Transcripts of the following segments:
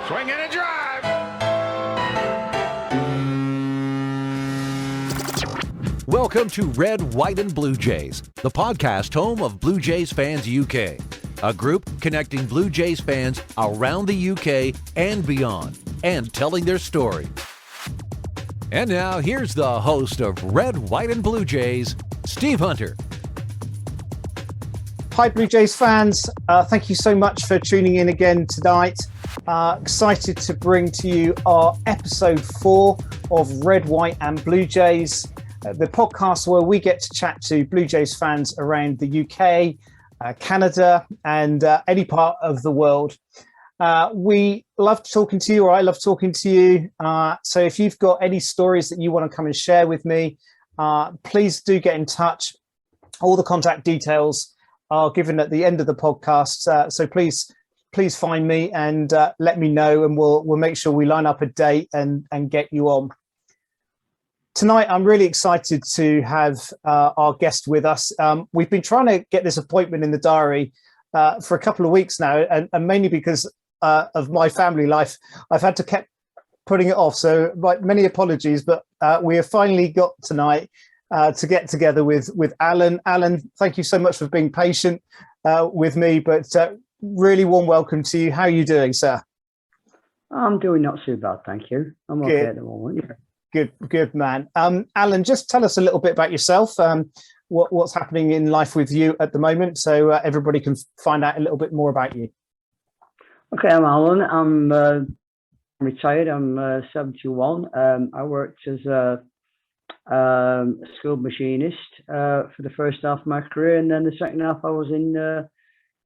Swing and a drive. Welcome to Red, White, and Blue Jays, the podcast home of Blue Jays Fans UK, a group connecting Blue Jays fans around the UK and beyond, and telling their story. And now, here's the host of Red, White, and Blue Jays, Steve Hunter. Hi, Blue Jays fans. Thank you so much for tuning in again tonight. Excited to bring to you our episode 4 of Red, White, and Blue Jays, the podcast where we get to chat to Blue Jays fans around the UK, Canada, and any part of the world. We love talking to you, or I love talking to you. So if you've got any stories that you want to come and share with me, please do get in touch. All the contact details are given at the end of the podcast. So please find me and let me know, and we'll make sure we line up a date and get you on. Tonight, I'm really excited to have our guest with us. We've been trying to get this appointment in the diary for a couple of weeks now, and mainly because of my family life, I've had to keep putting it off. So many apologies, but we have finally got tonight to get together with Alan. Alan, thank you so much for being patient with me, but really warm welcome to you. How are you doing, sir? I'm doing not too bad, thank you. I'm okay at the moment. Yeah. Good man. Alan, just tell us a little bit about yourself. What's happening in life with you at the moment, so everybody can find out a little bit more about you. Okay, I'm Alan. I'm retired. I'm 71. I worked as a school machinist for the first half of my career, and then the second half I was in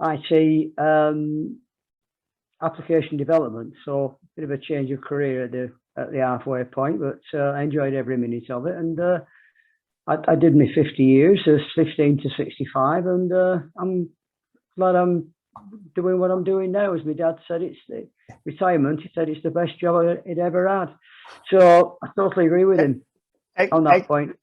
IT application development. So a bit of a change of career at the halfway point, but I enjoyed every minute of it. And I did my 50 years, so 15 to 65, and I'm glad I'm doing what I'm doing now. As my dad said, it's the retirement. He said it's the best job he'd ever had. So I totally agree with him on that point.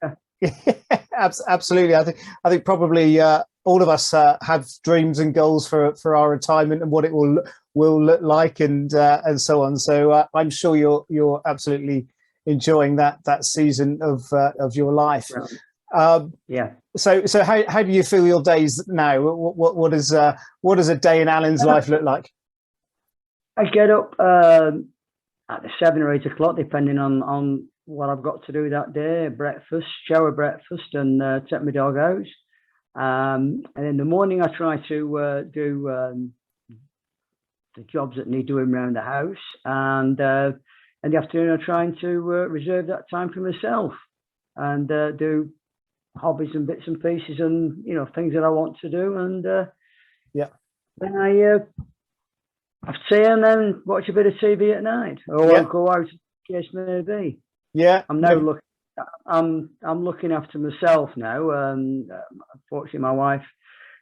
Absolutely. I think probably all of us have dreams and goals for our retirement and what it will look like, and so on. So I'm sure you're absolutely enjoying that season of your life. Yeah. So how do you feel your days now? What does a day in Alan's life look like? I get up at 7 or 8 o'clock, depending on what I've got to do that day. Breakfast, shower breakfast, and take my dog out. And in the morning, I try to do the jobs that need doing around the house. And in the afternoon, I'm trying to reserve that time for myself and do hobbies and bits and pieces, and things that I want to do. And then I have tea and then watch a bit of TV at night, or I'll go out in case maybe. Yeah, I'm now looking. I'm looking after myself now. Unfortunately, my wife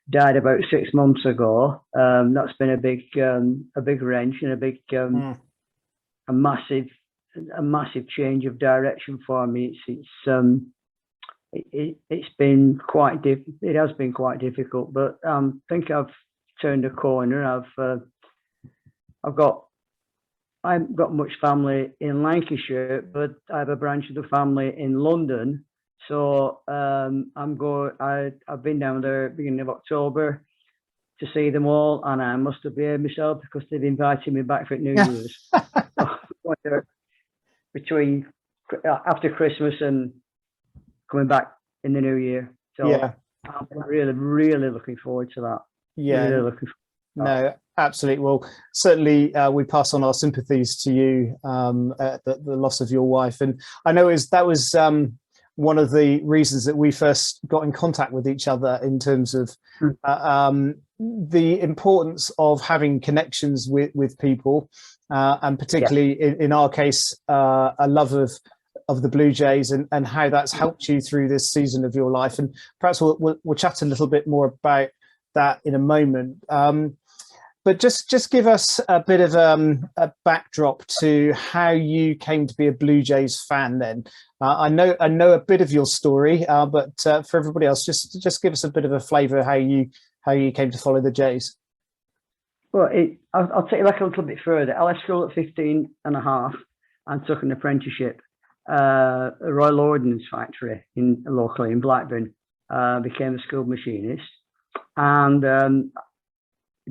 died about 6 months ago. That's been a big wrench and a big a massive change of direction for me. It's been quite it has been quite difficult, but I think I've turned a corner. I haven't got much family in Lancashire, but I have a branch of the family in London. So I've been down there beginning of October to see them all, and I must have behaved myself because they've invited me back for New Year's. Between after Christmas and coming back in the new year. So I'm really looking forward to that. Yeah. Really looking forward. No, absolutely. Well, certainly we pass on our sympathies to you at the loss of your wife. And I know that was one of the reasons that we first got in contact with each other, in terms of the importance of having connections with people, and particularly in our case, a love of the Blue Jays, and how that's helped you through this season of your life. And perhaps we'll chat a little bit more about that in a moment. But just give us a bit of a backdrop to how you came to be a Blue Jays fan. Then I know a bit of your story, but for everybody else, just give us a bit of a flavour how you came to follow the Jays. Well, I'll take you back a little bit further. I left school at 15 and a half and took an apprenticeship at the Royal Ordnance Factory locally in Blackburn. Became a skilled machinist and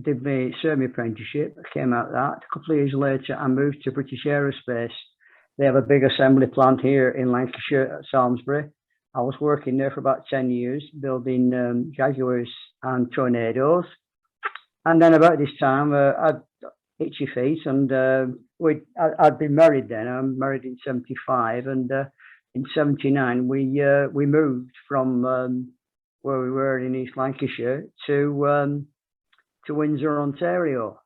served my apprenticeship. I came out of that. A couple of years later, I moved to British Aerospace. They have a big assembly plant here in Lancashire at Samlesbury. I was working there for about 10 years, building Jaguars and Tornadoes. And then about this time, I'd itchy feet, and I'd been married then. I'm married in 75, and in 79 we moved from where we were in East Lancashire to Windsor, Ontario,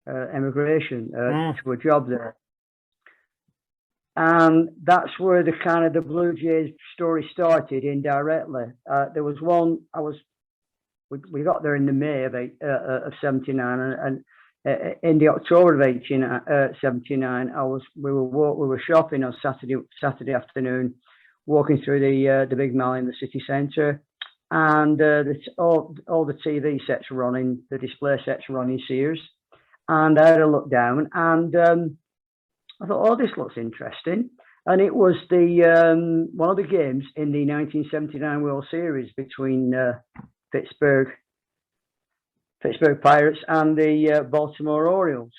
emigration to a job there. And that's where the kind of the Blue Jays story started indirectly. There was one we got there in the May of 79, and in the October of 79, we were shopping on Saturday afternoon, walking through the big mall in the city centre, and all the TV sets were running, the display sets were running Sears, and I had a look down, and I thought, oh, this looks interesting, and it was the one of the games in the 1979 World Series between Pittsburgh Pirates and the Baltimore Orioles.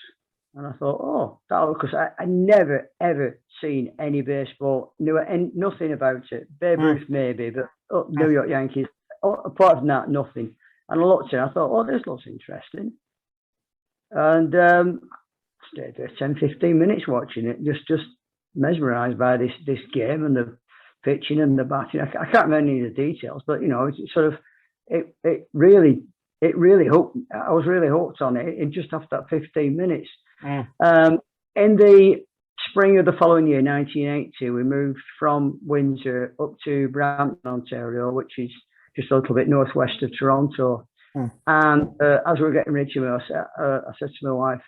And I thought, oh, because I never, ever seen any baseball, knew nothing about it. Babe Ruth maybe, but New York Yankees, apart from that, nothing. And I looked at it, I thought, oh, this looks interesting. And stayed there 10, 15 minutes watching it, just mesmerised by this game and the pitching and the batting. I can't remember any of the details, but, it's sort of, it really hooked. I was really hooked on it. And just after that 15 minutes. In the spring of the following year, 1980, we moved from Windsor up to Brampton, Ontario, which is just a little bit northwest of Toronto. And as we were getting ready to move, I said to my wife,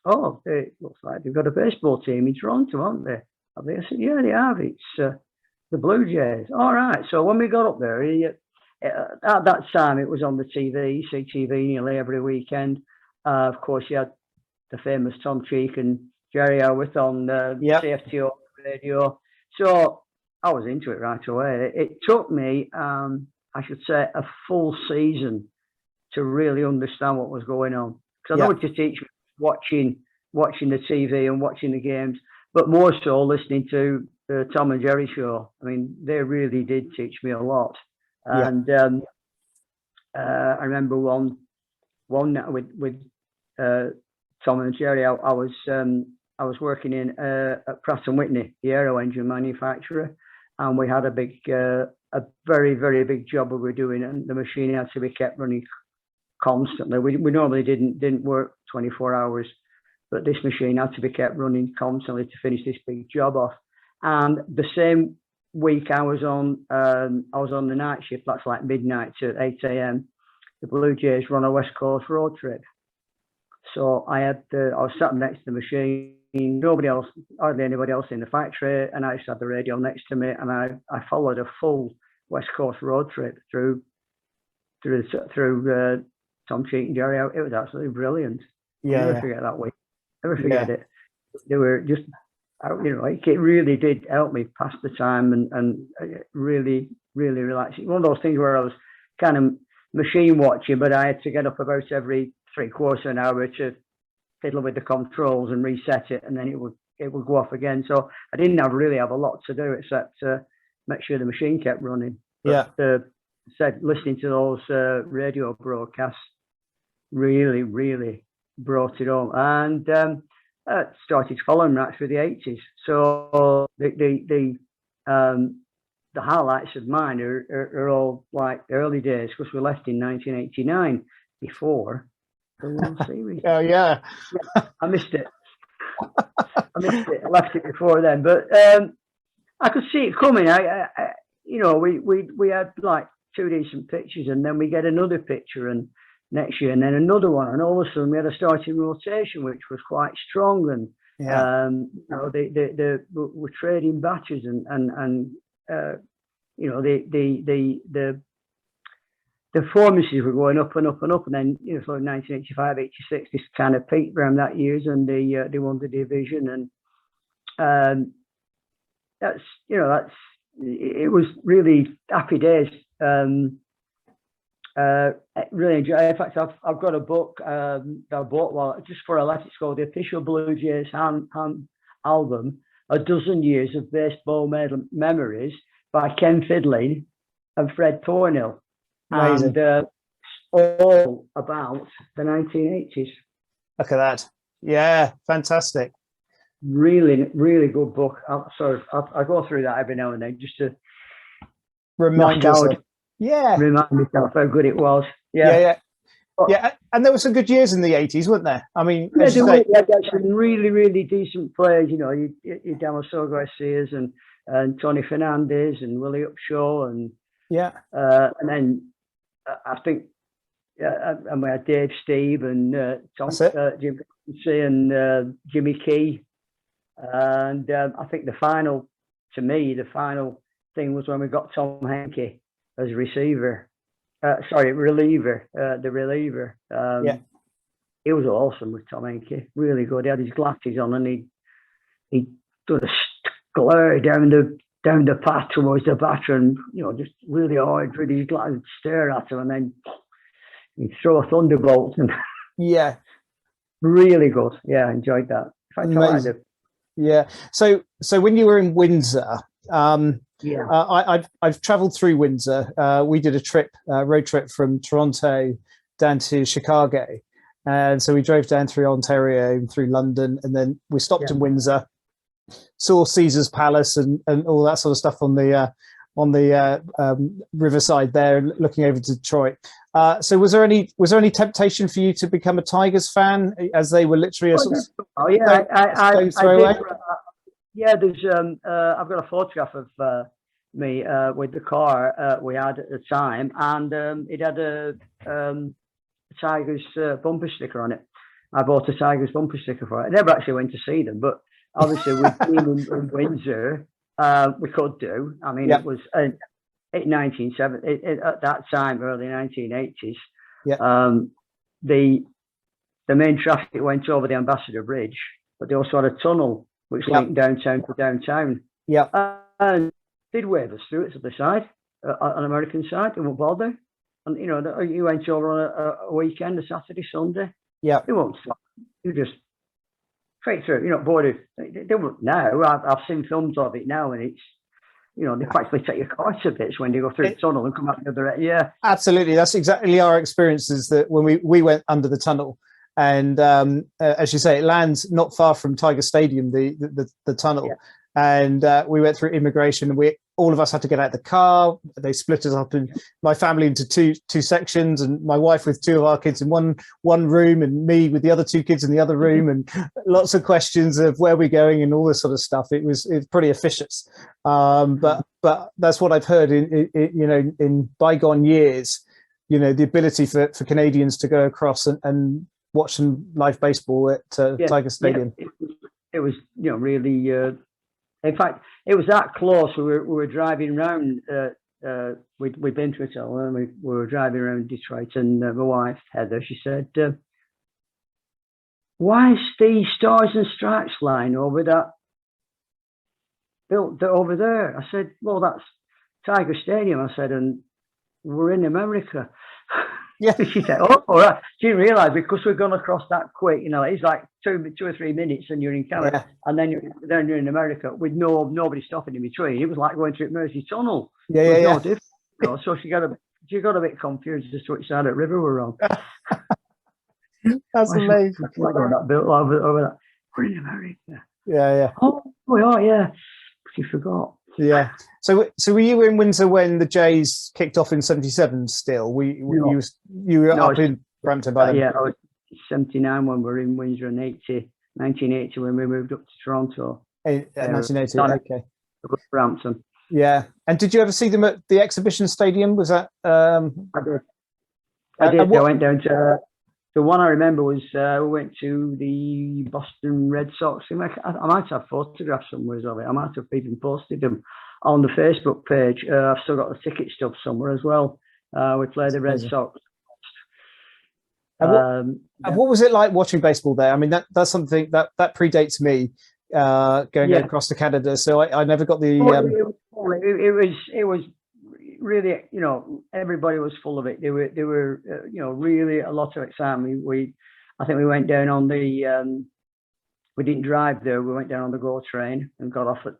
"Oh, it looks like they've got a baseball team in Toronto, aren't they?" I said, "Yeah, they have. It's the Blue Jays." All right. So when we got up there, at that time, it was on the TV, you see TV nearly every weekend. Of course, you had the famous Tom Cheek and Jerry Howarth on CFTO radio. So I was into it right away. It took me, I should say, a full season to really understand what was going on. Because I know to teach me watching the TV and watching the games, but more so listening to the Tom and Jerry show. I mean, they really did teach me a lot. And I remember one night with Tom and Jerry, I was working in at Pratt & Whitney, the aero engine manufacturer, and we had a very, very big job we were doing, and the machine had to be kept running constantly. We normally didn't work 24 hours, but this machine had to be kept running constantly to finish this big job off. And the same week I was on the night shift. That's like midnight to 8 a.m. The Blue Jays were on a West Coast road trip, so I was sat next to the machine. Nobody else, hardly anybody else in the factory, and I just had the radio next to me, and I followed a full West Coast road trip through Tom Cheek and Jerry. It was absolutely brilliant. I'll never forget that week. Never forget it. They were just, it really did help me pass the time and really, really relaxing. One of those things where I was kind of machine watching, but I had to get up about every 3/4 of an hour to fiddle with the controls and reset it, and then it would go off again. So I didn't really have a lot to do except make sure the machine kept running. But, listening to those radio broadcasts really, really brought it home, and started following right through the 80s. So the highlights of mine are all like the early days, because we left in 1989 before the World Series. I missed it. I left it before then, but I could see it coming. We had like 2 decent pictures, and then we get another picture, and next year, and then another one, and all of a sudden we had a starting rotation which was quite strong, and we're trading batches, and the the performances were going up and up and up, and then sort of 1985, 86, this kind of peaked around that years, and they won the division, and it was really happy days. Really enjoy. In fact, I've got a book that I bought just for I left. It's called The Official Blue Jays Hand Album: A Dozen Years of Baseball Memories by Ken Fidley and Fred Thornhill. Amazing. And all about the 1980s. Look at that. Yeah, fantastic. Really, really good book. I go through that every now and then just to remind myself how good it was. Yeah. And there were some good years in the 80s, weren't there? I mean, there had some really, really decent players. You Damaso Garcias and Tony Fernandez and Willie Upshaw and then I think and we had Dave Steve and Tom Jim and Jimmy Key, and I think the final thing was when we got Tom Henke as reliever. The reliever. It was awesome with Tom Henke. Really good. He had his glasses on and he sort of glare down the path towards the batter, and just really hard with his glasses, stare at him, and then he'd throw a thunderbolt. And really good. Yeah, enjoyed that. In fact, yeah. So when you were in Windsor, I've travelled through Windsor. We did a road trip from Toronto down to Chicago, and so we drove down through Ontario and through London, and then we stopped in Windsor, saw Caesar's Palace and all that sort of stuff on the riverside there, looking over to Detroit. So was there any temptation for you to become a Tigers fan, as they were literally a sort of stone's throw away? There's I've got a photograph of me with the car we had at the time, and it had a Tigers bumper sticker on it. I bought a Tigers bumper sticker for it. I never actually went to see them, but obviously with being in Windsor, we could do. I mean, it was at that time, early 1980s. The main traffic went over the Ambassador Bridge, but they also had a tunnel which linked downtown to downtown. And they'd wave us through it to the side, on American side, they won't bother. And you went over on a weekend, a Saturday, Sunday. They won't stop. You just straight through. You're not bored. They won't now. I've seen films of it now, and it's they practically take your car to bits when they go through the tunnel and come out the other end. Yeah, absolutely. That's exactly our experiences. That when we went under the tunnel. And as you say, it lands not far from Tiger Stadium, the tunnel. And we went through immigration, and all of us had to get out of the car. They split us up, in my family into two sections, and my wife with two of our kids in one room, and me with the other two kids in the other room, and lots of questions of where we're going and all this sort of stuff. It was pretty officious, but that's what I've heard in bygone years. The ability for Canadians to go across and watch some live baseball at Tiger Stadium. It was really. In fact, it was that close. We were driving around. We'd been to it all, and we were driving around Detroit. And my wife Heather, she said, "Why is the Stars and Stripes line over that built over there?" I said, "Well, that's Tiger Stadium." I said, "And we're in America." She said, "Oh, all right." She didn't realise, because we're going across that quick. It's like two or 3 minutes, and you're in Canada, and then you're in America with nobody stopping in between. It was like going through Mersey Tunnel. No difference. So she got a bit confused as to which side of the river we're on. That's amazing. That built over that. We're in America. Yeah. Oh, we are. Yeah. She forgot. Yeah. So were you in Windsor when the Jays kicked off in '77? Still, you were up in Brampton by then. Yeah, I was 79 when we were in Windsor, and 1980 when we moved up to Toronto. 1980. Okay. Brampton. Yeah. And did you ever see them at the Exhibition Stadium? Was that? I did. I went down to. The one I remember was we went to the Boston Red Sox. I might have photographs somewhere of it. I might have even posted them on the Facebook page. I've still got the ticket stub somewhere as well. We played the Red Sox. And what was it like watching baseball there? I mean, that's something that predates me, going across to Canada. So I never got the. It was really, you know, everybody was full of it. They were you know, really a lot of excitement. I think we went down on the. We didn't drive there. We went down on the GO train and got off at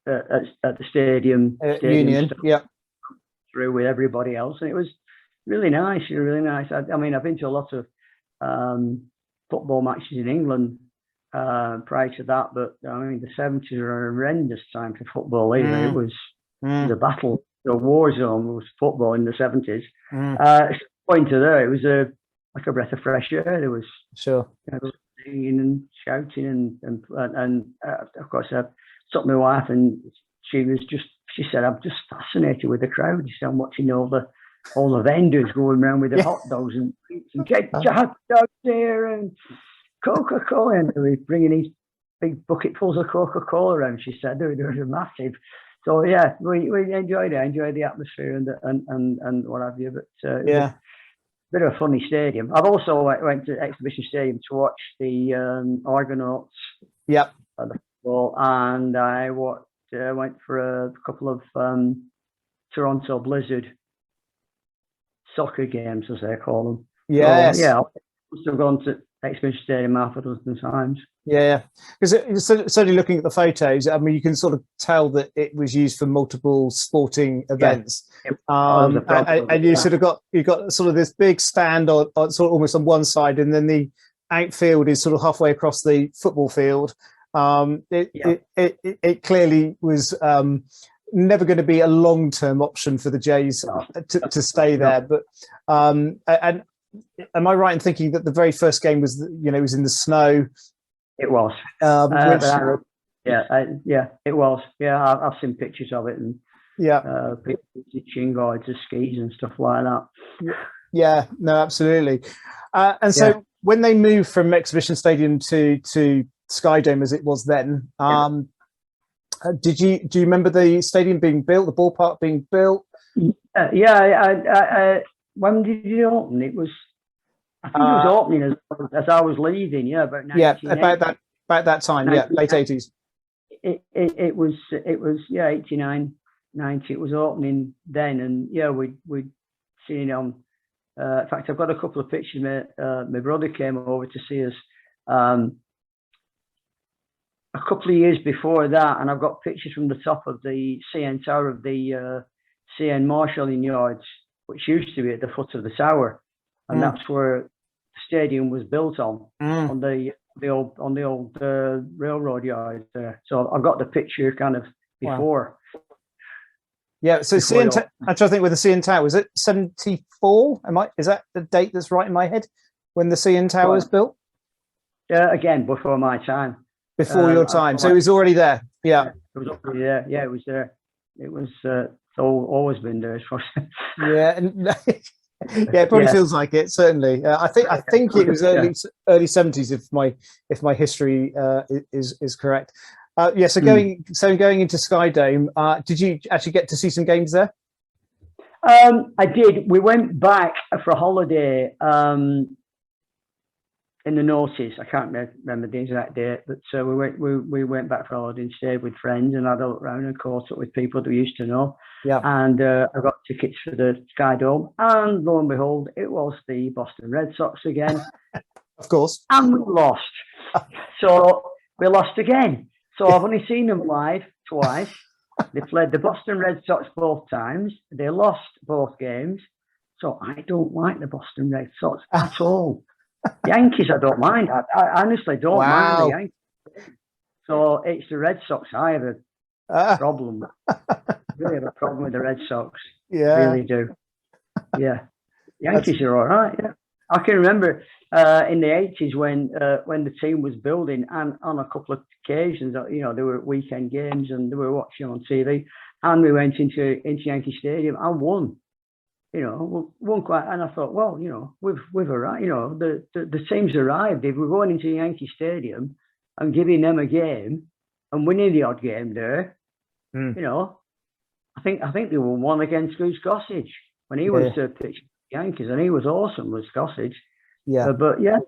the stadium Union. Through with everybody else, and it was really nice. Really nice. I mean, I've been to a lot of football matches in England prior to that, but I mean, the 70s were a horrendous time for football. Either it was a battle, a war zone was football in the 70s. Point to there, it was like a breath of fresh air. There was singing and shouting and of course I took my wife, and she said, I'm just fascinated with the crowd. She said, I'm watching all the vendors going around with the hot dogs and get your hot dogs here and Coca-Cola, and they were bringing these big bucketfuls of Coca-Cola around. She said they were massive. So yeah, we enjoyed it. I enjoyed the atmosphere and what have you. But a bit of a funny stadium. I've also went to Exhibition Stadium to watch the Argonauts. At the football, and I went for a couple of Toronto Blizzard soccer games, as they call them. Yes. So, I must have gone to Exhibition Stadium half a dozen times. Yeah, because certainly looking at the photos, I mean, you can sort of tell that it was used for multiple sporting events. And you sort of got sort of this big stand on sort of almost on one side, and then the outfield is sort of halfway across the football field. It clearly was never going to be a long-term option for the Jays to stay there. But and am I right in thinking that the very first game was, it was in the snow? It was. It was. Yeah, I've seen pictures of it, and people teaching guys to skis and stuff like that. Yeah, no, absolutely. And so when they moved from Exhibition Stadium to Skydome, as it was then, do you remember the stadium being built, the ballpark being built? When did it open? I think it was opening as I was leaving. Yeah, about 1980. about that time. Late 80s. It was 89, 90. It was opening then, and we'd seen it on. In fact, I've got a couple of pictures. My brother came over to see us a couple of years before that, and I've got pictures from the top of the CN Tower of the CN Marshalling Yards, which used to be at the foot of the tower, and that's where the stadium was built on the old railroad yard there. So I've got the picture kind of before. Wow. Yeah, so CN. I'm trying to think with the CN Tower, was it 74? Is that the date that's right in my head when the CN Tower was built? Again, before my time. Before your time, so it was already there. Yeah, it was already there. Yeah, it was there. It was always been there. It probably feels like it. Certainly, I think it was early 70s, if my history is correct. So going into Skydome, did you actually get to see some games there? I did. We went back for a holiday in the noughties. I can't remember the exact date, but we went back for a holiday and stayed with friends, and had a look around and caught up with people that we used to know. Yeah. And I got tickets for the Skydome, and lo and behold, it was the Boston Red Sox again. Of course. And we lost. So we lost again. So I've only seen them live twice. They played the Boston Red Sox both times. They lost both games. So I don't like the Boston Red Sox at all. Yankees, I don't mind. I honestly don't mind the Yankees. So it's the Red Sox I have a problem with. Really have a problem with the Red Sox. Yeah. Really do. Yeah. Yankees are all right. Yeah. I can remember in the 80s when the team was building, and on a couple of occasions, there were weekend games and they were watching on TV, and we went into Yankee Stadium and won. Won quite, and I thought, well, we've arrived. The team's arrived. If we're going into Yankee Stadium and giving them a game and winning the odd game there, I think they won one against Goose Gossage when he was pitching Yankees, and he was awesome with Gossage. Yeah. But yeah.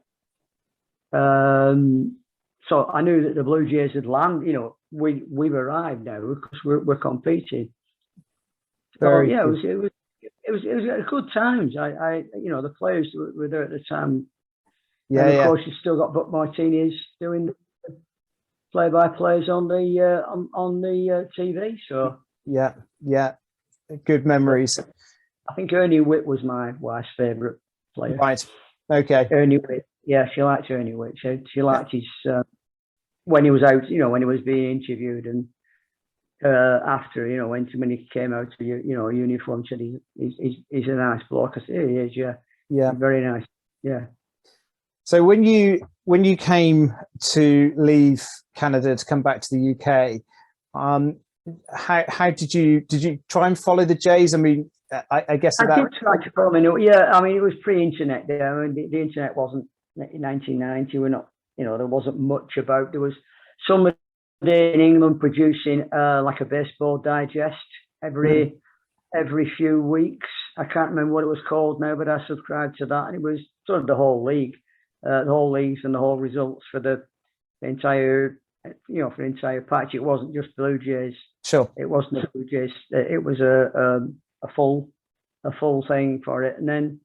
So I knew that the Blue Jays had landed. You know, we've arrived now because we're competing. So yeah, it was good times. I you know, the players were there at the time. Yeah, and of course, you still got Buck Martinez doing play-by-plays on the TV. So yeah, good memories. I think Ernie Witt was my wife's favourite player. Right. Okay. Ernie Witt. Yeah, she liked Ernie Witt. She liked his when he was out. You know, when he was being interviewed, and after, you know, when he came out to, you know, uniform, said he's a nice bloke. I said, he is. Yeah. Very nice. Yeah. So when you came to leave Canada to come back to the UK, how did you try and follow the Jays? I mean, I guess I did try to follow them. Yeah, I mean, it was pre-internet there. I mean, the internet wasn't in 1990. We're not, you know, there wasn't much about. There was somebody in England producing like a baseball digest every few weeks. I can't remember what it was called now, but I subscribed to that, and it was sort of the whole leagues and the whole results for the entire, you know, for the entire patch. It wasn't just Blue Jays. Sure. It wasn't the Blue Jays. It was a full thing for it. And then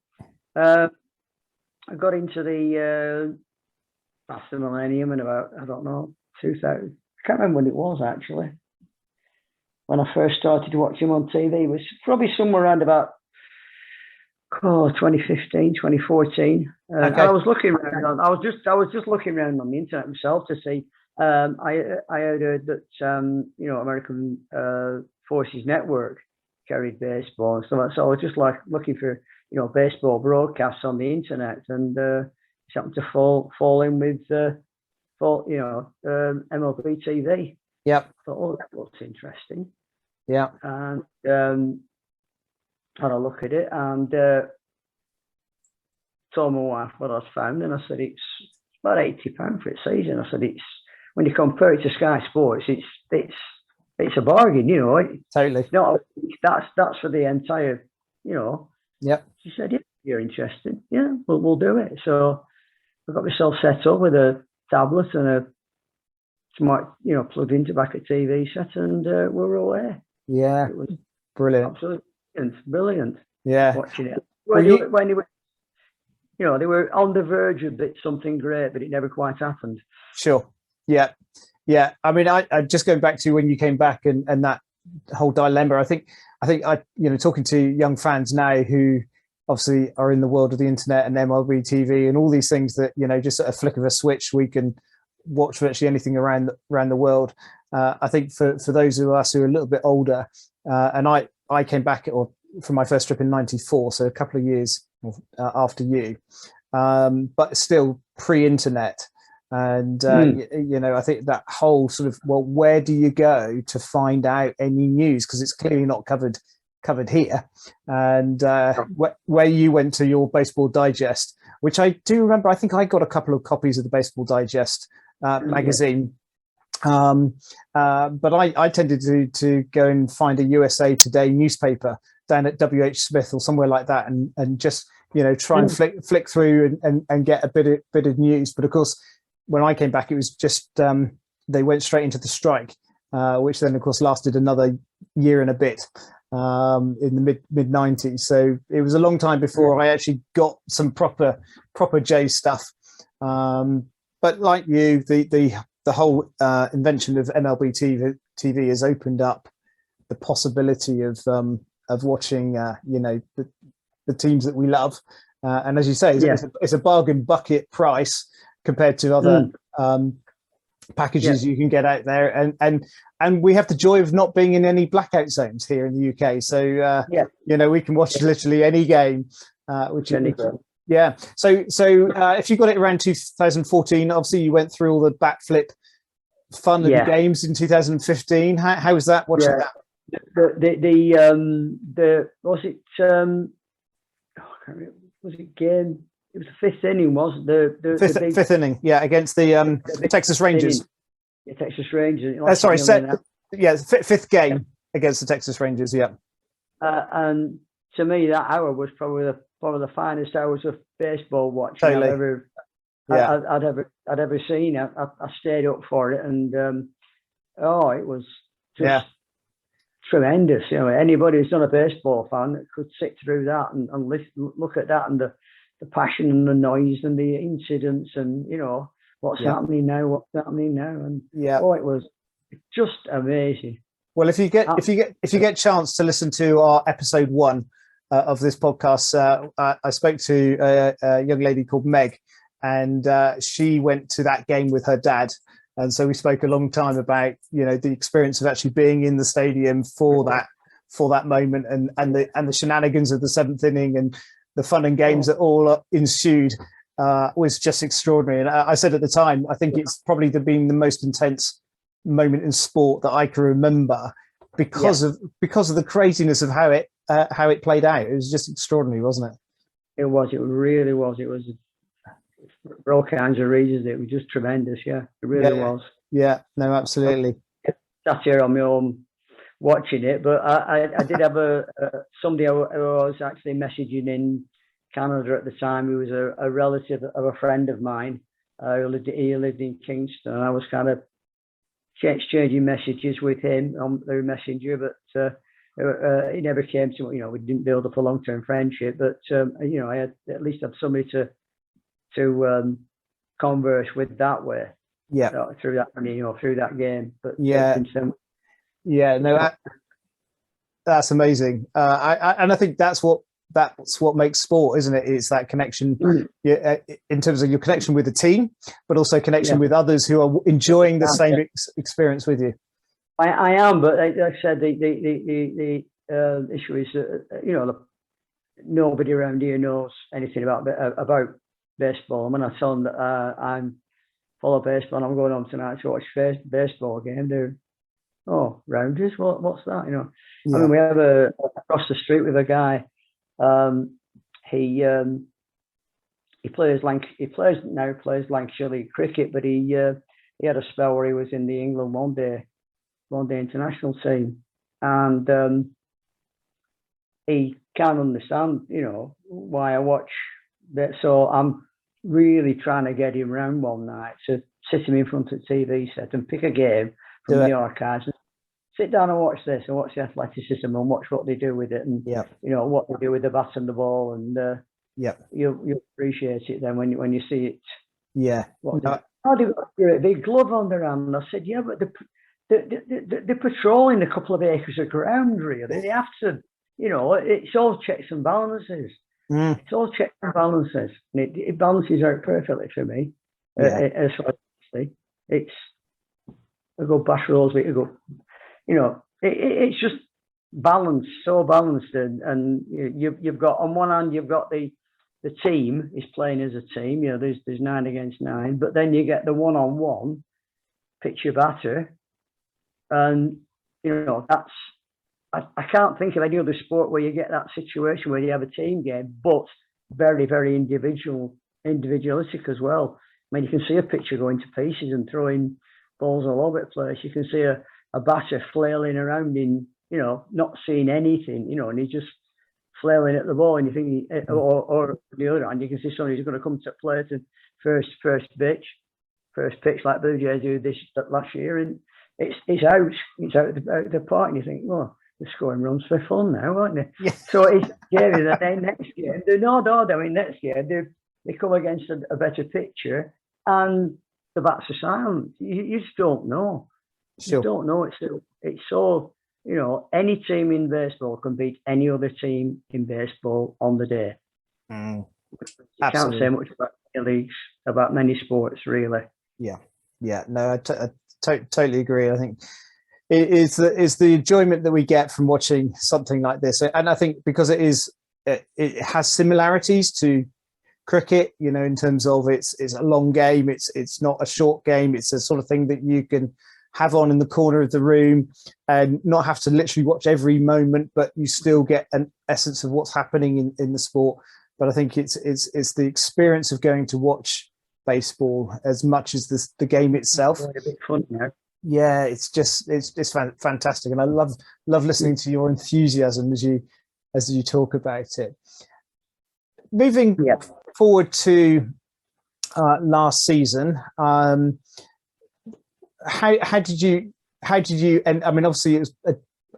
I got into the past the millennium in about, I don't know, 2000. I can't remember when it was actually. When I first started watching him on TV, it was probably somewhere around about 2015, 2014. Okay. I was looking around. I was just looking around on the internet myself to see. I heard that you know, American Forces Network carried baseball and stuff. So I was just like looking for, you know, baseball broadcasts on the internet, and happened to fall in with you know, MLB TV. Yep. I thought, oh, that looks interesting. Yeah. And had a look at it, and told my wife what I'd found, and I said it's about £80 for a season. I said, it's, when you compare it to Sky Sports, it's a bargain, you know. Totally. It's not, that's for the entire, you know. Yep. She said, yeah, you're interested. Yeah, we'll do it. So I got myself set up with a tablet and a smart, you know, plugged into back a TV set, and we're away. Yeah. It was brilliant. Absolutely brilliant. Yeah. Watching it. When they were, you know, they were on the verge of something great, but it never quite happened. Sure. Yeah. Yeah. I mean, I just going back to when you came back and that whole dilemma, I think you know, talking to young fans now who obviously are in the world of the internet and MLB TV and all these things that, you know, just at a flick of a switch, we can watch virtually anything around the world. I think for those of us who are a little bit older, and I came back from my first trip in '94, so a couple of years after you, but still pre-internet. And you know, I think that whole sort of, well, where do you go to find out any news, because it's clearly not covered here, and where you went to your Baseball Digest, which I do remember. I think I got a couple of copies of the Baseball Digest magazine, but I tended to go and find a USA Today newspaper down at WH Smith or somewhere like that, and just, you know, try and flick through and get a bit of news. But of course, when I came back, it was just they went straight into the strike, which then of course lasted another year and a bit in the mid 90s. So it was a long time before I actually got some proper J stuff. But like you, the whole invention of MLB TV has opened up the possibility of watching you know, the teams that we love, and as you say, it's a bargain bucket price compared to other packages you can get out there, and we have the joy of not being in any blackout zones here in the UK, so you know, we can watch literally any game, yeah. So if you got it around 2014, obviously you went through all the backflip fun of the games in 2015. How was that watching that? The was it was it game? It was the fifth inning, was the fifth inning, against the Texas Rangers. Yeah, Texas Rangers. Sorry, fifth game. against the Texas Rangers. Yeah. And to me, that hour was probably the finest hours of baseball watching Totally. I'd ever seen. I stayed up for it, and it was just tremendous. You know, anybody who's not a baseball fan that could sit through that and look at that, and the passion and the noise and the incidents, and what's happening now, and it was just amazing. Well, if you get chance to listen to our episode 1 of this podcast, I spoke to a young lady called Meg, and she went to that game with her dad, and so we spoke a long time about the experience of actually being in the stadium for that moment, and the shenanigans of the 7th inning and the fun and games that all ensued was just extraordinary. And I said at the time, I think it's probably been the most intense moment in sport that I can remember because of the craziness of how it played out. It was just extraordinary, wasn't it? It was. It really was. It was for all kinds of reasons. It was just tremendous. Yeah, it really was. Yeah. No, absolutely. Sat here on my own watching it, but I did have somebody who was actually messaging in Canada at the time, who was a relative of a friend of mine who lived in Kingston. I was kind of exchanging messages with him through Messenger, but it never came to, we didn't build up a long-term friendship, but I had at least have somebody to converse with that way. Through that game. But that's amazing. And I think that's what makes sport, isn't it? It's that connection in terms of your connection with the team, but also connection with others who are enjoying the same experience with you. I am, but like I said, the issue is that nobody around here knows anything about baseball. And when I tell them that I'm full of baseball and I'm going home tonight to watch baseball game, they're Rounders, what's that? I mean, we have across the street with a guy. He plays Lancashire League cricket, but he had a spell where he was in the England one day international team, and he can't understand why I watch that. So I'm really trying to get him round one night to sit him in front of the TV set and pick a game from the archives and sit down and watch this and watch the athleticism and watch what they do with it, and what they do with the bat and the ball, and you'll appreciate it then when you see it. How do you got a big glove on their hand? And I said, but they're patrolling a couple of acres of ground, really. They have to, it's all checks and balances. It's all checks and balances, and it balances out perfectly for me. As far as it's I go Bash Rosewick, I go, it's just balanced, so balanced, and you've got, on one hand, you've got the team is playing as a team. There's 9 against 9, but then you get the one-on-one pitcher batter, and that's. I can't think of any other sport where you get that situation where you have a team game, but very, very individualistic as well. I mean, you can see a pitcher going to pieces and throwing balls all over the place. You can see a batter flailing around in, not seeing anything, and he's just flailing at the ball, and you think, or on the other hand, you can see somebody who's going to come to play to first pitch like Blue Jays do last year, and it's out of the park, and you think, well, they're scoring runs for fun now, aren't they? Yeah. So it's scary that then next game, next game they come against a better pitcher and the bats are silent. You just don't know. Sure. You don't know. It's so, any team in baseball can beat any other team in baseball on the day. You can't say much about leagues, about many sports, really. Yeah. No, I totally agree. I think it's the enjoyment that we get from watching something like this, and I think because it has similarities to cricket, in terms of it's a long game, it's not a short game, it's a sort of thing that you can have on in the corner of the room and not have to literally watch every moment, but you still get an essence of what's happening in the sport. But I think it's the experience of going to watch baseball as much as the game itself. It's a bit fun now. Yeah, it's fantastic, and I love listening to your enthusiasm as you talk about it. Moving Yeah. forward to last season, how did you and I mean, obviously it was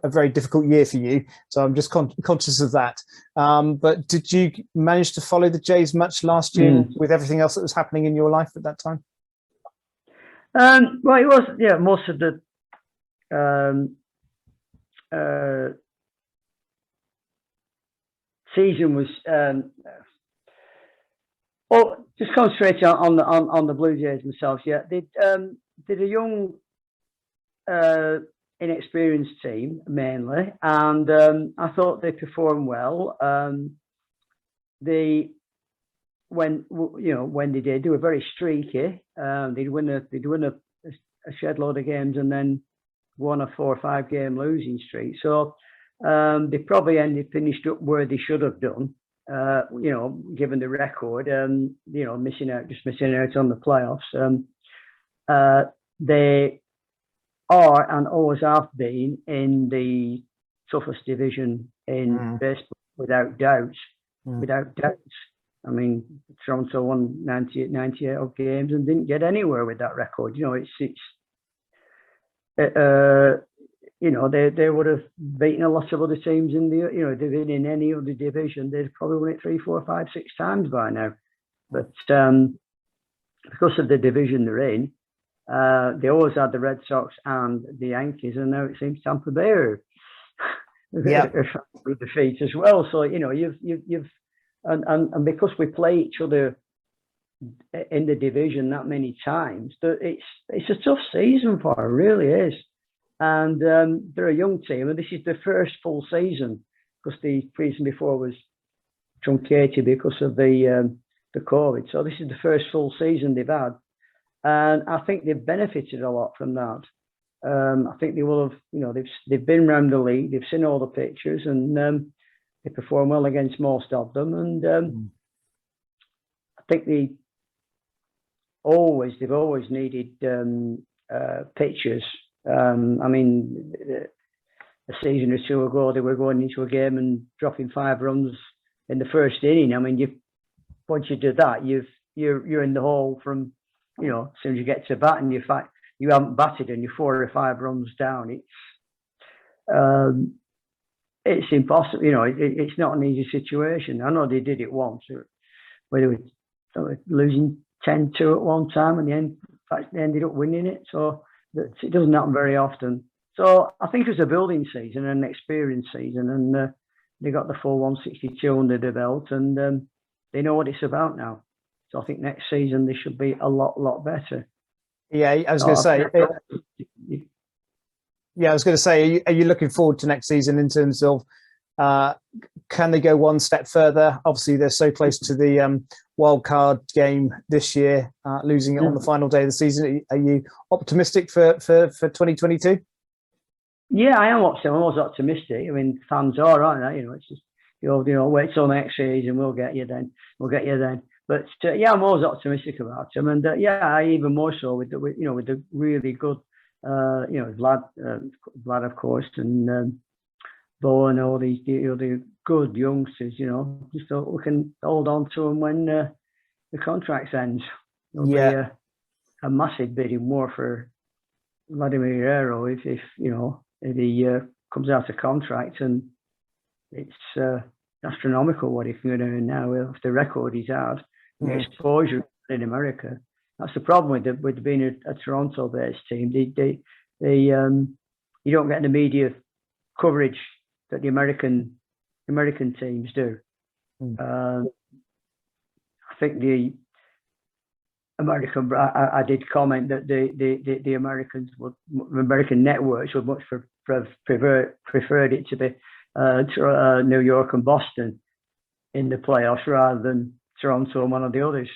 a very difficult year for you, so I'm just conscious of that. But did you manage to follow the Jays much last year with everything else that was happening in your life at that time? Well, it was, yeah, most of the season was well, just concentrating on the Blue Jays themselves. Yeah, did a young, inexperienced team mainly, and I thought they performed well. When they were very streaky. They'd win a shed load of games and then won a 4 or 5 game losing streak. So they probably finished up where they should have done. Given the record, missing out on the playoffs. They are and always have been in the toughest division in baseball, without doubt. Without doubt. I mean, Toronto won 98 of games and didn't get anywhere with that record. They would have beaten a lot of other teams in in any other division. They'd probably won it 3, 4, 5, 6 times by now. But because of the division they're in, they always had the Red Sox and the Yankees, and now it seems Tampa Bay are with defeat as well. So you've and because we play each other in the division that many times, it's a tough season for them, really is. And they're a young team, and this is the first full season, because the season before was truncated because of the COVID. So this is the first full season they've had, and I think they've benefited a lot from that. I think they will have, they've been around the league, they've seen all the pictures, and they perform well against most of them. And I think they've always needed pitchers. I mean, a season or two ago, they were going into a game and dropping 5 runs in the first inning. I mean, once you do that, you're in the hole from, as soon as you get to bat, and you haven't batted and you're 4 or 5 runs down. It's impossible. It's not an easy situation. I know they did it once, where they were losing 10-2 at one time, and they ended up winning it. So it doesn't happen very often. So I think it's a building season and an experience season, and they got the full 162 under the belt, and they know what it's about now. So I think next season they should be a lot better. Yeah, I was going to say. Yeah, I was going to say, are you looking forward to next season in terms of can they go one step further? Obviously, they're so close to the wild card game this year, losing it on the final day of the season. Are you optimistic for 2022? Yeah, I am always optimistic. I mean, fans are, aren't they? It's just wait till next season, we'll get you then. But I'm always optimistic about them, and even more so with the really good. Vlad, of course, and Bo, and all these the good youngsters. Just so we can hold on to them when the contract ends. There'll be a massive bidding war for Vladimir Guerrero if he comes out of contract, and it's astronomical what he can earn now with the record he's had, the exposure in America. That's the problem with being a Toronto-based team. They you don't get the media coverage that the American teams do. I think the American. I did comment that the American networks would much preferred it to be New York and Boston in the playoffs rather than Toronto and one of the others.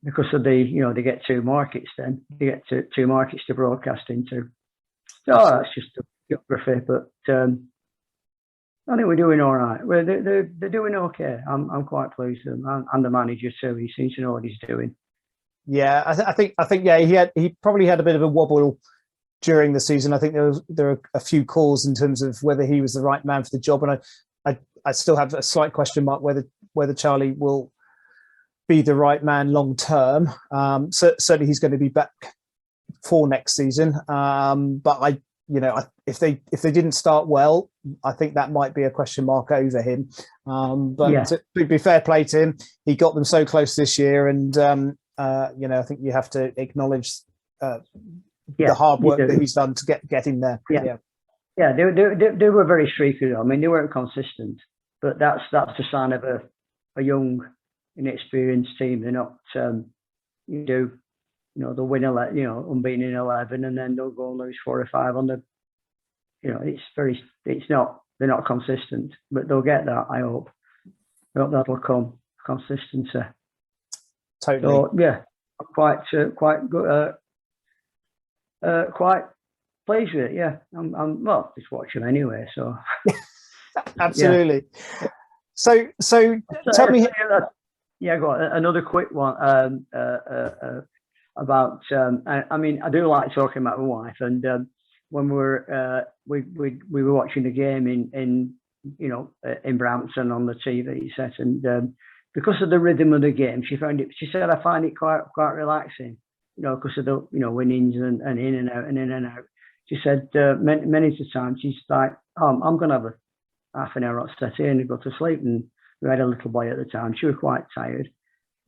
Because of they get 2 markets then. They get 2 markets to broadcast into. So that's just a geography, but I think we're doing all right. They're doing okay. I'm quite pleased with them, and the manager too. He seems to know what he's doing. Yeah, I think he probably had a bit of a wobble during the season. I think there are a few calls in terms of whether he was the right man for the job, and I still have a slight question mark whether Charlie will be the right man long term. So certainly he's going to be back for next season. But if they didn't start well, I think that might be a question mark over him. But to be fair play to him, he got them so close this year, and I think you have to acknowledge the hard work that he's done to get him there. Yeah, they were very streaky. I mean, they weren't consistent, but that's the sign of a young, inexperienced team. They're not, they'll win unbeaten in 11, and then they'll go and lose 4 or 5 on the. They're not consistent, but they'll get that. I hope that'll come, consistency. Totally. So yeah, quite good. Quite pleased with it. Yeah, I'm just watching anyway. So absolutely. Yeah. So tell me. Yeah, go on. Another quick one about. I mean, I do like talking about my wife, and when we were watching the game in Brampton on the TV set, and because of the rhythm of the game, she said I find it quite relaxing. Because of the winnings and in and out and in and out. She said many times she's like, I'm going to have a half an hour at set in and go to sleep. And we had a little boy at the time. She was quite tired.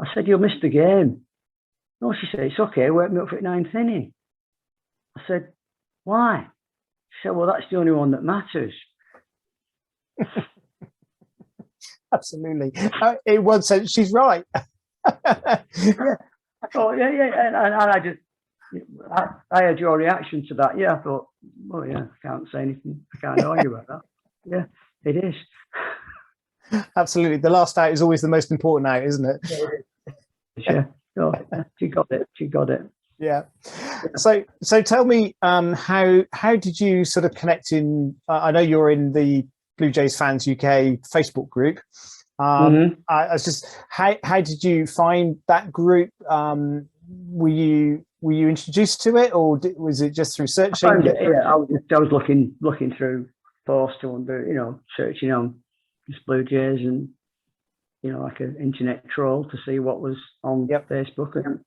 I said, you'll miss the game. No, she said, it's okay. Wake me up for 9th inning. I said, why? She said, well, that's the only one that matters. Absolutely. In one sense, she's right. Yeah. Oh yeah, and I had your reaction to that. Yeah, I thought, well, yeah, I can't say anything. I can't argue about that. Yeah, it is. Absolutely, the last out is always the most important out, isn't it? Yeah. Oh, she got it. Yeah. So tell me, how did you sort of connect in? I know you're in the Blue Jays Fans UK Facebook group. I was just how did you find that group? Were you introduced to it, or was it just through searching? I was looking through posts and searching on just Blue Jays and like an internet troll to see what was on Facebook. And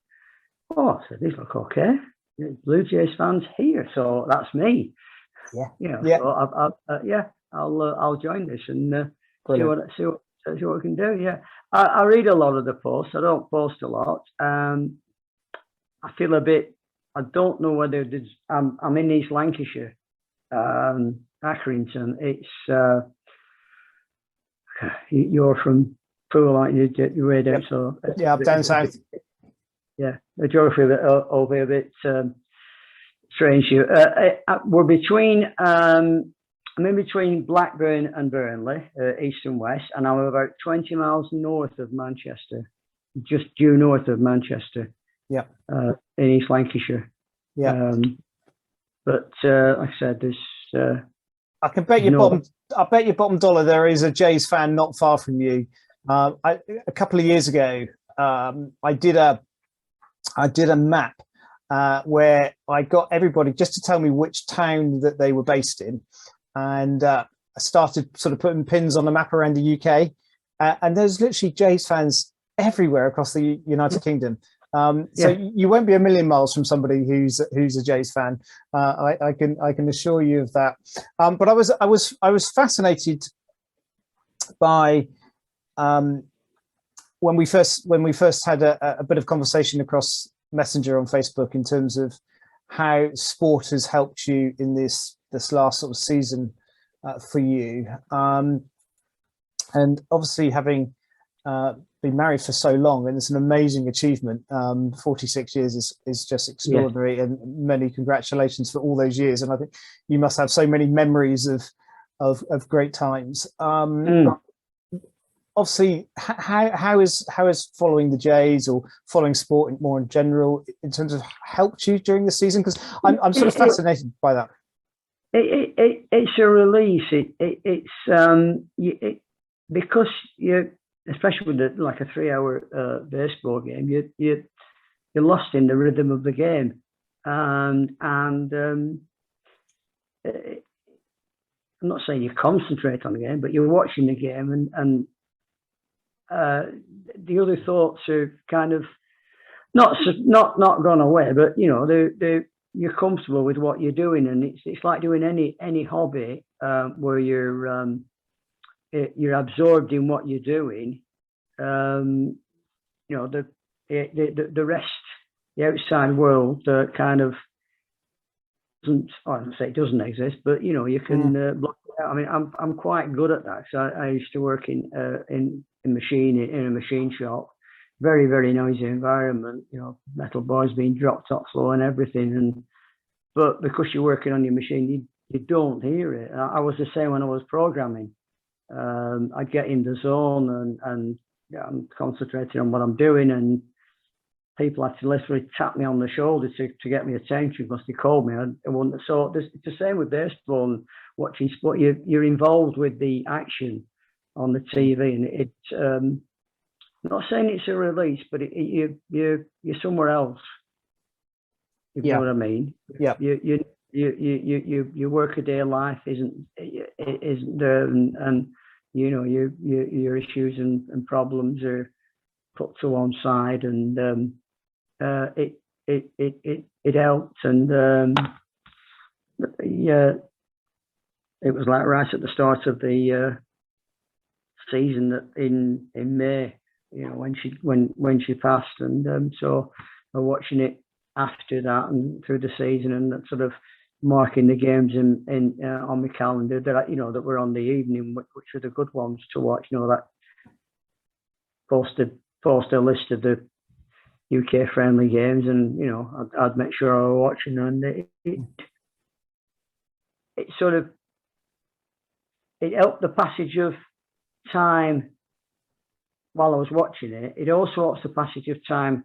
I said, these look okay. Blue Jays fans here, so that's me. So I'll join this and see what we can do. Yeah, I read a lot of the posts. I don't post a lot. I feel a bit. I don't know whether I'm in East Lancashire, Accrington. It's you're from Poole, aren't you? You're way down. So yeah, I'm down south. Yeah, the geography of it will be a bit strange here. We're between. I'm in between Blackburn and Burnley, east and west, and I'm about 20 miles north of Manchester, just due north of Manchester. Yeah. In East Lancashire. Yeah. But like I said, there's. I can bet your bottom dollar there is a Jays fan not far from you. A couple of years ago, I did a map where I got everybody just to tell me which town that they were based in. And I started sort of putting pins on the map around the UK, and there's literally Jays fans everywhere across the United Kingdom. So you won't be a million miles from somebody who's a Jays fan. I can assure you of that. But I was fascinated by when we first had a bit of conversation across Messenger on Facebook in terms of how sport has helped you in this last sort of season for you, and obviously having been married for so long, and it's an amazing achievement. 46 years is just extraordinary, and many congratulations for all those years. And I think you must have so many memories of great times. Obviously, how is following the Jays or following sport more in general in terms of helped you during the season? Because I'm sort of fascinated by that. It's a release. Because you, especially with like a 3-hour baseball game, you're lost in the rhythm of the game. and I'm not saying you concentrate on the game, but you're watching the game, and the other thoughts are kind of not gone away, but you know, you're comfortable with what you're doing, and it's like doing any hobby where you're absorbed in what you're doing. You know, the rest, the outside world, kind of doesn't. I don't say it doesn't exist, but you know, you can block it out. I mean, I'm quite good at that. So I used to work in a machine shop, very, very noisy environment. You know, metal boards being dropped top floor and everything. But because you're working on your machine, you don't hear it. I was the same when I was programming. I'd get in the zone and I'm concentrating on what I'm doing, and people had to literally tap me on the shoulder to get me attention because they called me. I wouldn't have thought. It's the same with baseball and watching sport. You're involved with the action on the TV, and it's I'm not saying it's a release, but you're somewhere else. You know what I mean? Yeah. Your workaday life isn't there, and you know your issues and problems are put to one side, and it helped, and yeah, it was like right at the start of the season that in May, you know, when she passed, and so I'm watching it after that and through the season, and that sort of marking the games in on my calendar that, you know, that were on the evening, which are the good ones to watch. You know, that post a list of the UK friendly games, and you know, I'd make sure I was watching, and it sort of, it helped the passage of time while I was watching it. It also helps the passage of time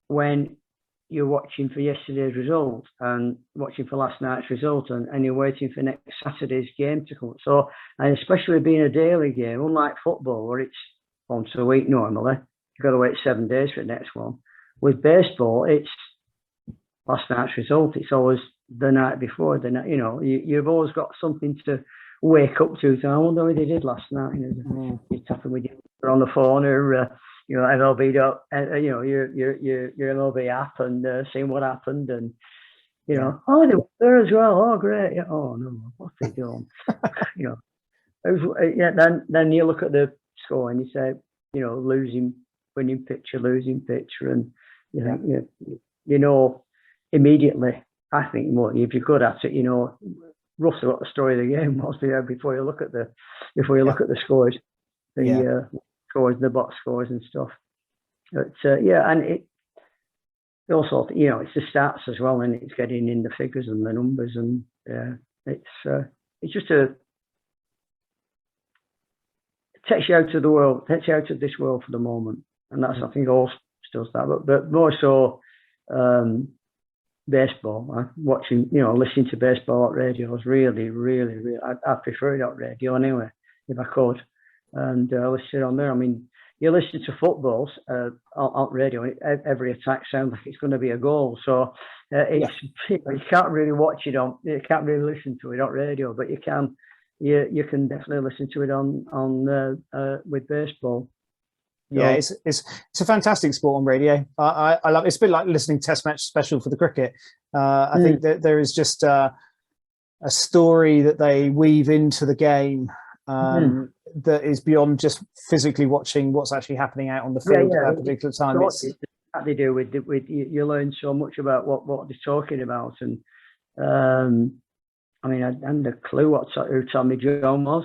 when you're watching for yesterday's result and watching for last night's result, and you're waiting for next Saturday's game to come. So, and especially being a daily game, unlike football where it's once a week normally, you've got to wait 7 days for the next one. With baseball, it's last night's result. It's always the night before. You know, you've always got something to wake up to. So I wonder what they did last night. You know, you're tapping with your on the phone, or you know, MLB, you know, your MLB app, and seeing what happened, and you know, oh, they were there as well. Oh, great. Yeah. Oh no, what's they doing? You know, it was, yeah. Then you look at the score and you say, you know, winning pitcher, losing pitcher, and you know, you know immediately. I think, well, if you're good at it, you know roughly what the story of the game was before you look at the scores, the scores, the box scores and stuff. But and it also, you know, it's the stats as well, and it's getting in the figures and the numbers, and it's just it takes you out of the world, takes you out of this world for the moment, and that's, I think, all does that, but more so baseball. Watching, you know, listening to baseball on radio is really, really, really. I prefer it on radio anyway, if I could, and listen on there. I mean, you listen to footballs on radio, every attack sounds like it's going to be a goal. So you can't really watch it on, you can't really listen to it on radio, but you can definitely listen to it on with baseball. Yeah, it's a fantastic sport on radio. I love it. It's a bit like listening to Test Match Special for the cricket. I think that there is just a story that they weave into the game that is beyond just physically watching what's actually happening out on the field at that particular time. It's that they do with you learn so much about what they're talking about, and I mean, I hadn't a clue who Tommy John was.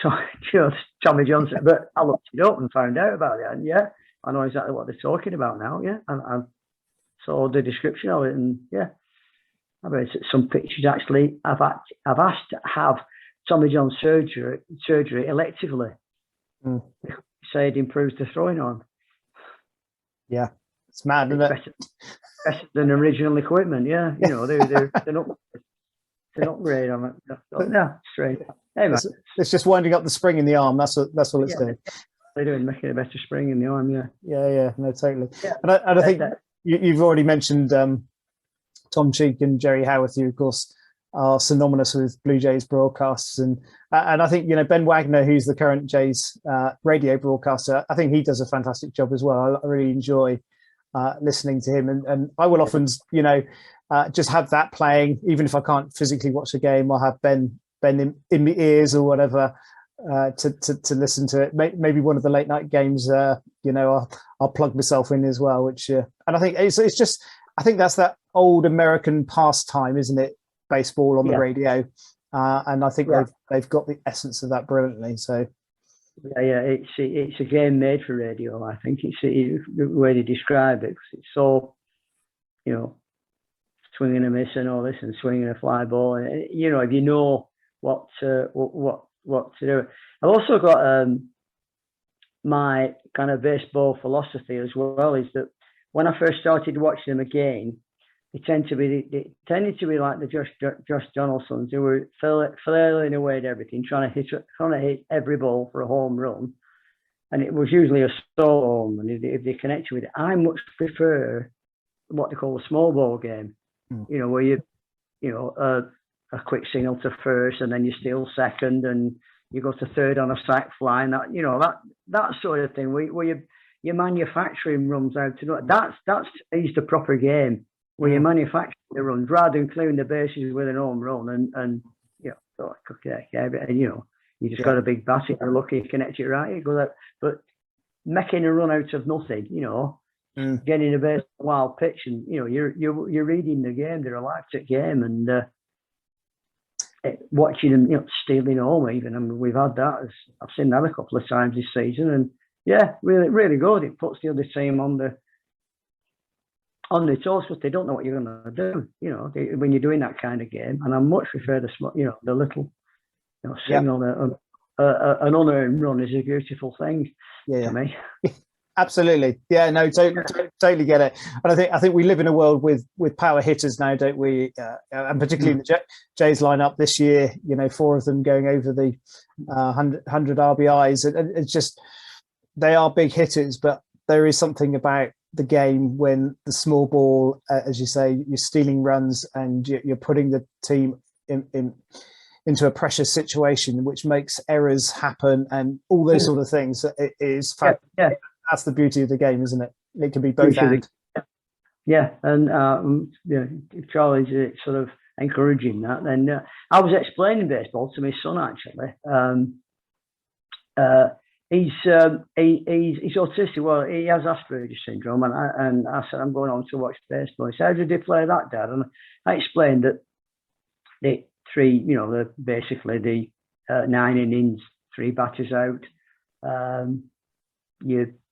So, you know, Tommy Johnson, but I looked it up and found out about it, and I know exactly what they're talking about now. Yeah, and I saw the description of it, and I mean, some pictures actually. I've asked to have Tommy John surgery electively. Say it improves the throwing arm. Yeah, it's mad, isn't it? Better than original equipment. Yeah, you know, they're not great on it. No, straight. Hey, it's just winding up the spring in the arm. That's all it's doing. They're doing, making a better spring in the arm. Yeah, no, totally. And I think you've already mentioned Tom Cheek and Jerry Howarth, who of course are synonymous with Blue Jays broadcasts, and I think Ben Wagner, who's the current Jays radio broadcaster, I think he does a fantastic job as well. I really enjoy listening to him, and I will often just have that playing, even if I can't physically watch the game. I'll have Ben in my ears or whatever to listen to it. Maybe one of the late night games, I'll plug myself in as well. Which and I think it's just, I think that's that old American pastime, isn't it? Baseball on the radio, and I think they've got the essence of that brilliantly. So it's a game made for radio. I think it's the way they describe it, 'cause it's so, swinging a miss and all this, and swinging a fly ball, and if you know what to do. I've also got my kind of baseball philosophy as well, is that when I first started watching them again, they tended to be like the Josh Donaldsons, who were flailing away at everything, trying to hit every ball for a home run, and it was usually a solo home. And if they connected with it, I much prefer what they call a small ball game. Where a quick signal to first, and then you steal second, and you go to third on a sac fly, and that sort of thing. Where you're manufacturing runs out to do it. That's the proper game, where you manufacture the runs rather than clearing the bases with an home run and you just got a big bat, you're lucky you connect it right, you go out. But making a run out of nothing, getting a base wild pitch, and you're reading the game, they're alive to the game, and watching them stealing home even. I mean, we've had that, I've seen that a couple of times this season, and really, really good. It puts the other team on the toes, but they don't know what you're going to do, when you're doing that kind of game. And I much prefer the little, signal. An unearned run is a beautiful thing to me. Absolutely, no, totally get it. And I think we live in a world with power hitters now, don't we? And particularly in the Jays lineup this year, 4 of them going over the 100 RBIs, and it's just, they are big hitters, but there is something about the game when the small ball, as you say, you're stealing runs and you're putting the team into a pressure situation, which makes errors happen and all those sort of things. It is that's the beauty of the game, isn't it? It can be both and. Yeah, and if Charlie's sort of encouraging that, then I was explaining baseball to my son actually. He's autistic. Well, he has Asperger's syndrome, and I said, I'm going on to watch baseball. He said, how did they play that, Dad? And I explained that the 9 innings, 3 batters out.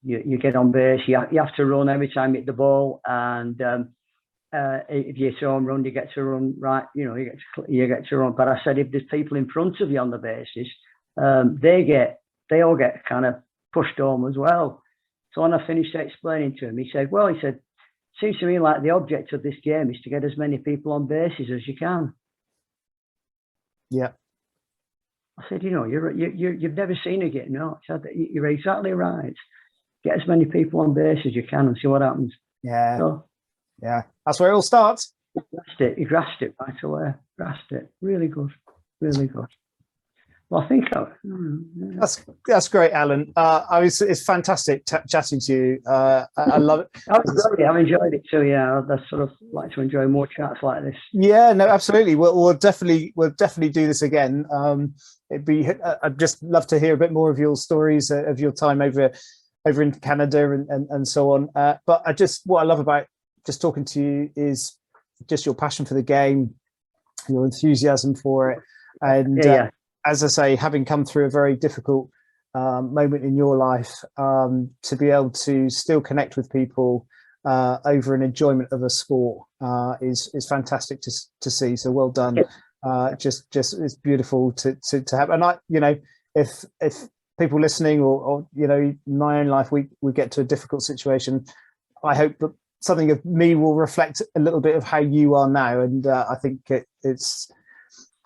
You get on base. You have to run every time you hit the ball, and if you hit a home run, you get to run right. You get to run. But I said, if there's people in front of you on the bases, they all get kind of pushed home as well. So when I finished explaining to him, he said, seems to me like the object of this game is to get as many people on bases as you can. Yeah. I said, you've never seen a game. No, I said, you're exactly right. Get as many people on base as you can and see what happens. Yeah. So, yeah. That's where it all starts. He grasped it right away. Grasped it. Really good. Really good. Well, I think that's great, Alan. It's fantastic chatting to you. I love it. I've enjoyed it too. Yeah, I sort of like to enjoy more chats like this. Yeah, no, absolutely. We'll definitely do this again. I'd just love to hear a bit more of your stories of your time over in Canada and so on. But what I love about just talking to you is just your passion for the game, your enthusiasm for it, and as I say, having come through a very difficult moment in your life, to be able to still connect with people over an enjoyment of a sport is fantastic to see. So well done. Just it's beautiful to have. And if people listening or my own life, we get to a difficult situation, I hope that something of me will reflect a little bit of how you are now. And I think it's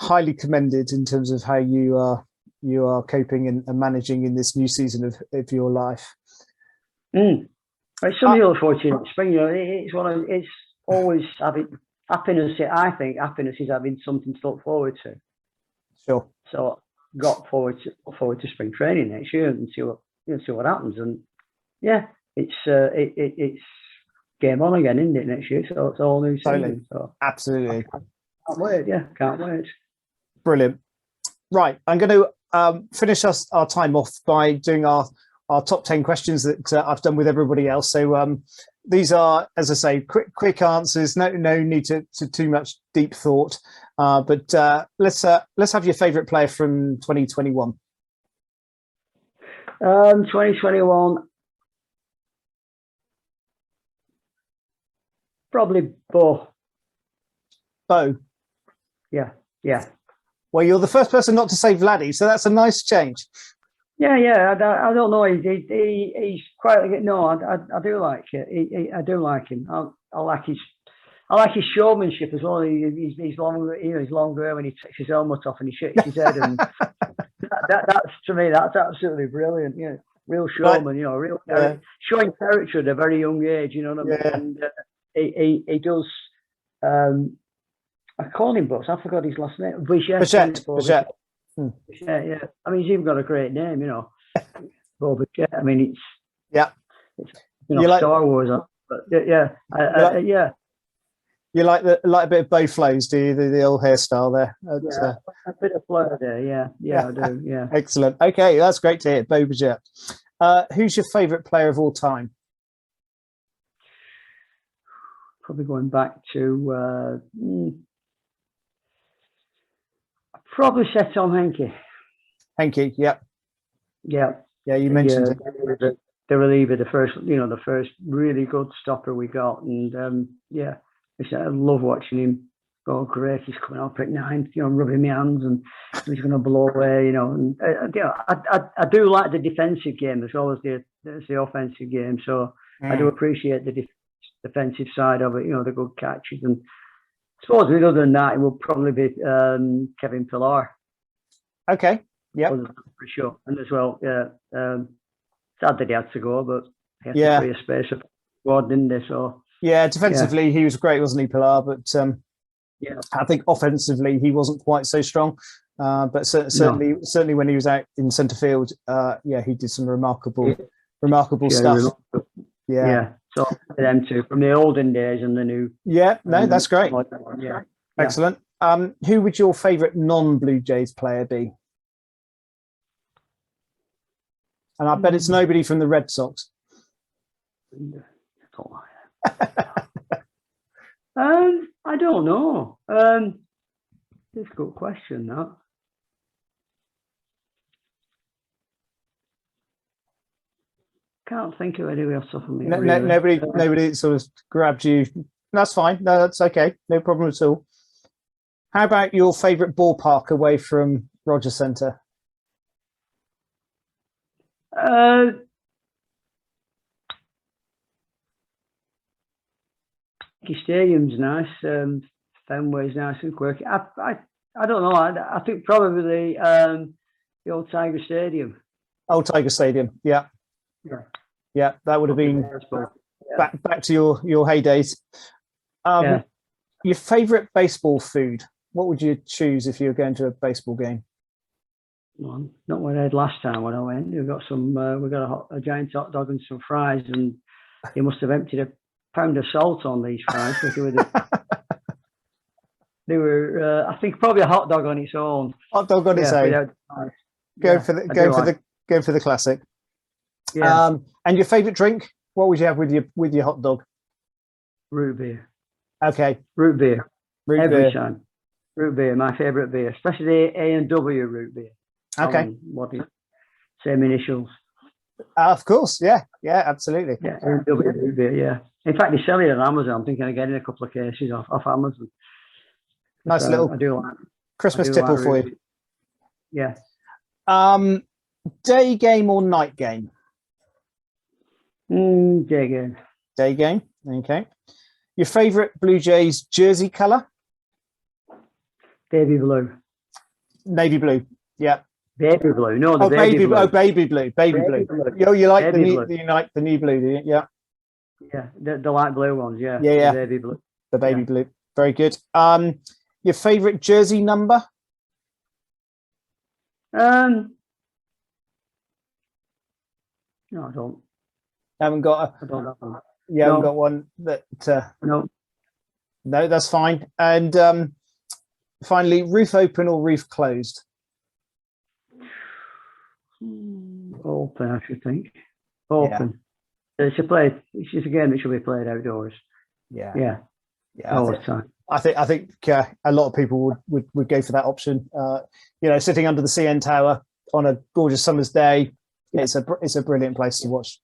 highly commended in terms of how you are coping and managing in this new season of your life. It's something to look forward to. Spring, it's always having happiness. I think happiness is having something to look forward to. Sure. So look forward to spring training next year and see what happens. And yeah, it's game on again, isn't it, next year? So it's all new season. Totally. So Absolutely. can't wait. Yeah, can't wait. Brilliant. Right. I'm going to finish our time off by doing our top 10 questions that I've done with everybody else. So these are, as I say, quick answers. No need to too much deep thought. But let's have your favourite player from 2021. 2021. Probably Bo. Yeah. Well, you're the first person not to say Vladdy, so that's a nice change. Yeah. I don't know. He's quite. No, I do like it. I do like him. I like his showmanship as well. He's long. He's long hair when he takes his helmet off and he shakes his head, and that's to me that's absolutely brilliant. Yeah, real showman. Right. Real showing character at a very young age. You know what I mean? And he does. I call him Bucks. I forgot his last name. Bichette. Yeah. I mean, he's even got a great name, Bo Bichette. I mean, it's Star Wars, but yeah. You like a bit of Bo Flows, do you? The old hairstyle there. A bit of flair there. Yeah, I do. Yeah. Excellent. Okay, that's great to hear. Bo Bichette. Who's your favourite player of all time? Probably going back to. Probably set Tom Henke. Henke, yeah. Yeah, you mentioned it. The reliever, the first really good stopper we got, and I love watching him. Oh, great! He's coming up at 9, rubbing my hands, and he's going to blow away, And I do like the defensive game as well as the offensive game. So I do appreciate the defensive side of it. The good catches and. I suppose other than that, it will probably be Kevin Pillar. Okay. Yeah. For sure. And as well, sad that he had to go, but he had to free a space of squad, didn't he? So defensively he was great, wasn't he, Pillar? But I think offensively he wasn't quite so strong. But certainly when he was out in centre field, he did some remarkable stuff. Yeah. So them two from the olden days and the new. Yeah, no, that's great. Yeah. Excellent. Who would your favourite non-Blue Jays player be? And I bet it's nobody from the Red Sox. I don't know. Difficult question, that. Can't think of anybody else off of me. Nobody sort of grabbed you. That's fine. No, that's okay. No problem at all. How about your favourite ballpark away from Rogers Centre? Stadium's nice. Fenway's nice and quirky. I don't know. I think probably the old Tiger Stadium. Old Tiger Stadium. Yeah. Yeah, that would have been back to your heydays. Your favourite baseball food? What would you choose if you were going to a baseball game? Well, not what I had last time when I went. We got a giant hot dog and some fries, and you must have emptied a pound of salt on these fries. They were I think probably a hot dog on its own. Hot dog on its own. Go for the classic. Yeah. And your favourite drink? What would you have with your hot dog? Root beer. Okay. Root beer. Every time. Root beer, my favourite beer, especially the A&W root beer. Okay. Same initials. Of course, yeah, absolutely. Yeah, A&W root beer, yeah. In fact, they sell it on Amazon. I'm thinking of getting a couple of cases off Amazon. Nice little I do like Christmas tipple for you. Yeah. Day game or night game? Day game. Day game. Okay. Your favourite Blue Jays jersey colour? Baby blue. Navy blue. Yeah. Baby blue. No, the baby blue. Oh, baby blue. Baby blue. You like the new blue, do you? Yeah. Yeah, the light blue ones. Yeah. Yeah. The baby blue. The baby blue. Very good. Your favourite jersey number? No, I don't. Haven't got I don't have one. you haven't got one that. No. No, that's fine. And finally, roof open or roof closed? Open, I should think. Open. It's a game that should be played outdoors. Yeah. All the time. I think a lot of people would go for that option. Sitting under the CN Tower on a gorgeous summer's day, it's a brilliant place to watch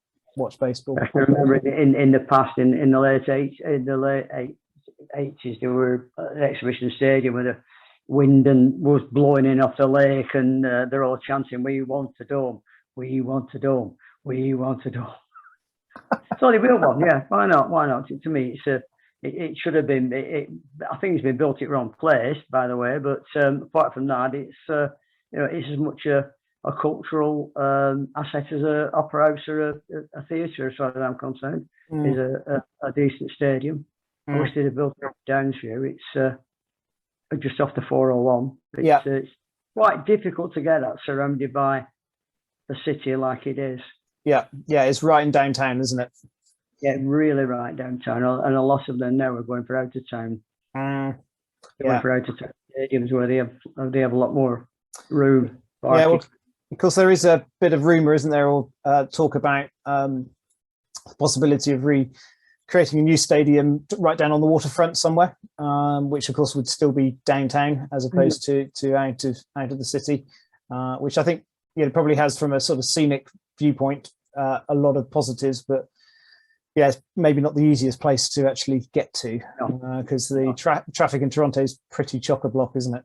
baseball. I remember in the past, in the late 80s, there were an exhibition stadium where the wind was blowing in off the lake, and they're all chanting, "We want a dome, we want a dome, we want a dome." So they built one, yeah. Why not? Why not? To me, it should have been. I think it's been built at wrong place, by the way. But apart from that, it's as much a cultural asset as a opera house or a theatre, as far as I'm concerned. Is a decent stadium. I wish they'd have built it down here. It's just off the 401. It's quite difficult to get that surrounded by the city like it is. Yeah, it's right in downtown, isn't it? Yeah, really right downtown. And a lot of them now are going for out of town. Going for out of town stadiums where they have a lot more room. Yeah, well, of course, there is a bit of rumour, isn't there, or talk about the possibility of creating a new stadium right down on the waterfront somewhere, which of course would still be downtown as opposed to out of the city, which I think probably has, from a sort of scenic viewpoint, a lot of positives, but it's maybe not the easiest place to actually get to, because the traffic in Toronto is pretty chock-a-block, isn't it?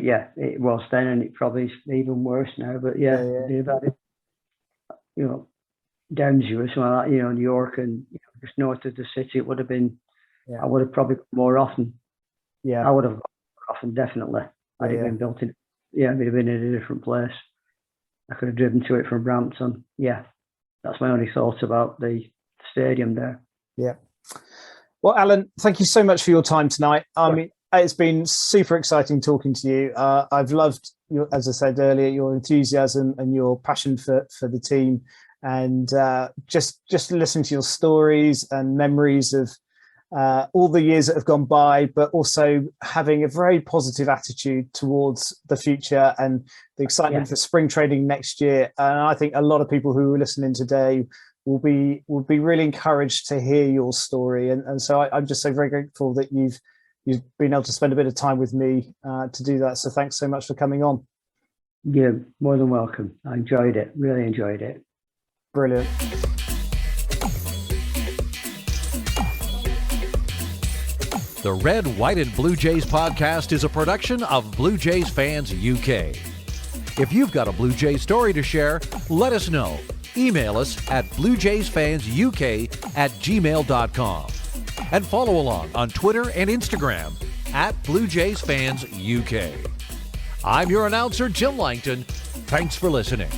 Yeah, it was then, and it probably is even worse now. But they've had it, Downsview or something like that, New York and just north of the city, it would have been. I would have probably gone more often. Yeah, I would have gone more often, definitely. I'd have been built in. Yeah, we'd have been in a different place. I could have driven to it from Brampton. Yeah, that's my only thought about the stadium there. Yeah. Well, Alan, thank you so much for your time tonight. I mean, it's been super exciting talking to you. I've loved, as I said earlier, your enthusiasm and your passion for the team, and just listening to your stories and memories of all the years that have gone by, but also having a very positive attitude towards the future and the excitement for spring training next year. And I think a lot of people who are listening today will be really encouraged to hear your story. And so I'm just so very grateful that you've been able to spend a bit of time with me to do that. So thanks so much for coming on. Yeah, more than welcome. I enjoyed it. Really enjoyed it. Brilliant. The Red, White and Blue Jays podcast is a production of Blue Jays Fans UK. If you've got a Blue Jays story to share, let us know. Email us at bluejaysfansuk@gmail.com and follow along on Twitter and Instagram at Blue Jays Fans UK. I'm your announcer, Jim Langton. Thanks for listening.